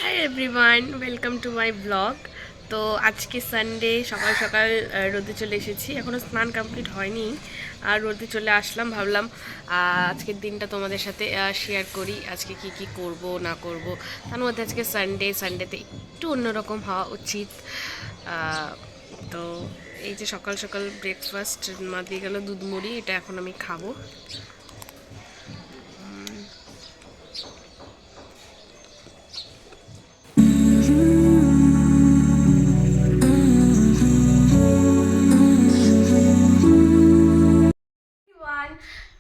Hi everyone, welcome to my blog. তো আজকে Sunday, সকাল সকাল রোদে চলে এসেছি। এখনও স্নান কমপ্লিট হয়নি আর রোদে চলে আসলাম। ভাবলাম আজকের দিনটা তোমাদের সাথে শেয়ার করি, আজকে কি কি করব না করব। তার মধ্যে আজকে সানডেতে একটু অন্যরকম হওয়া উচিত। তো এই যে সকাল সকাল ব্রেকফাস্ট মা দিয়ে গেল দুধ মুড়ি, এটা এখন আমি খাবো।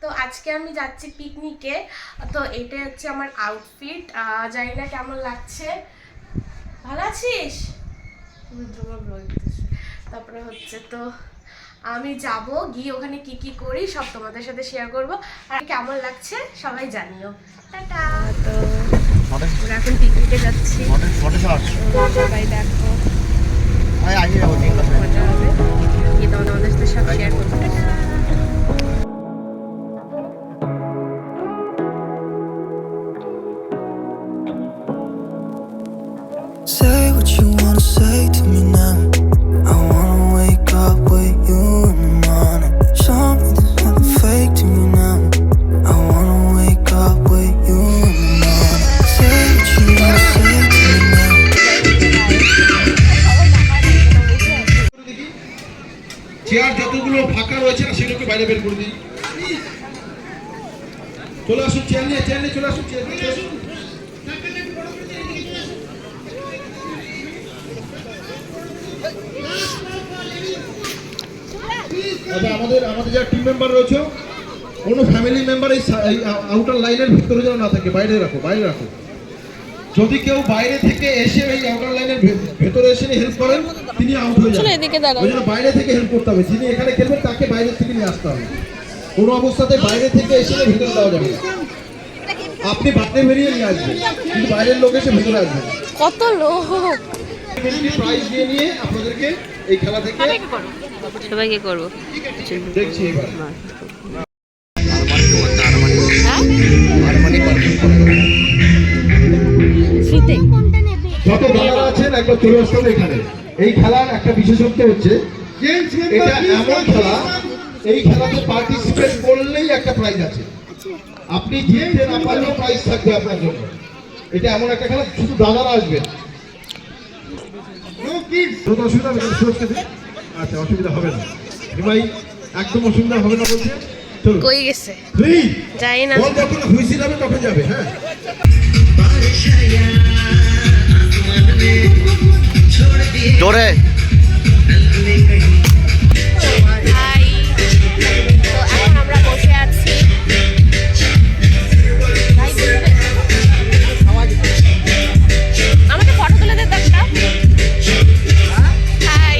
তো আজকে আমি যাচ্ছি পিকনিকে। তো এটা হচ্ছে আমার আউটফিট, জানি না কেমন লাগছে। ভালো আছিস? তারপরে হচ্ছে, তো আমি যাব, গিয়ে ওখানে কি কি করি সব তোমাদের সাথে শেয়ার করব। আর কেমন লাগছে সবাই জানিও। টাটা। তো আমরা এখন পিকনিকে যাচ্ছি, সবাই দেখো মজা হবে, গিয়ে তোমাদের সাথে সব শেয়ার করবো। Tata. Say what you wanna say to me now. I wanna wake up with you in the morning. Show me there's nothing fake to me now. I wanna wake up with you in the morning. Say what you wanna say to me now. Chair যতগুলো ফাঁকা রয়েছে না সেগুলোকে বাইরে বের করে দিই। চলে আসুন, চেয়ার নিয়ে চলে আসুন, চেয়ার নিয়ে আসুন। আমাদের যারা টিম মেম্বার রয়েছে, কোনো ফ্যামিলি মেম্বার এই আউটার লাইনের ভিতরে যেন না থাকে, বাইরে রাখো। যদি কেউ বাইরে থেকে এসে এই আউটার লাইনের ভেতরে এসে হেল্প করেন, তিনি আউট হয়ে যাবেন। ওই জন্য বাইরে থেকে হেল্প করতে হবে। যিনি এখানে খেলবেন তাকে বাইরে থেকে নিয়ে আসতে হবে। কোনো অবস্থাতে বাইরে থেকে এসে ভিতরে দেওয়া যাবে না। আপনি বাইরে বেরিয়ে নিয়ে আসবেন, কিন্তু বাইরের লোক এসে ভিতরে আসবেন। কত লোক! প্রাইজ দিয়ে নিয়ে আপনাদেরকে এই খেলা থেকে সবাইকে করবো দেখছি এবার। যত দাদারা আছেন একবার চলে আসতে হবে এখানে। এই খেলার একটা বিশেষত্ব হচ্ছে, এটা এমন খেলা, এই খেলাতে পার্টিসিপেট করলেই একটা প্রাইজ আছে। আপনি জিততে না পারলেও প্রাইজ থাকবে আপনার জন্য। এটা এমন একটা খেলা, শুধু দাদারা আসবেন। অসুবিধা হবে? আচ্ছা, অসুবিধা হবে না ভাই, একদম অসুবিধা হবে না বলছে। চলো, কই গেছে যাই না, যখন হুইসেল হবে তখন যাবে। হ্যাঁ, জোরে। তো এখন আমরা বসে আছি। আমাকে ফটো তুলে দে একটা। হাই।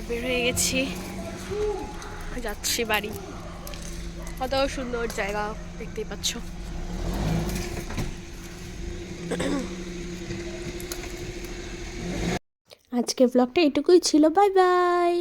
বের হয়ে গেছি, যাচ্ছি বাড়ি। কত সুন্দর জায়গা দেখতেই পাচ্ছ। আজকে ব্লগটা এটুকুই ছিল। Bye bye.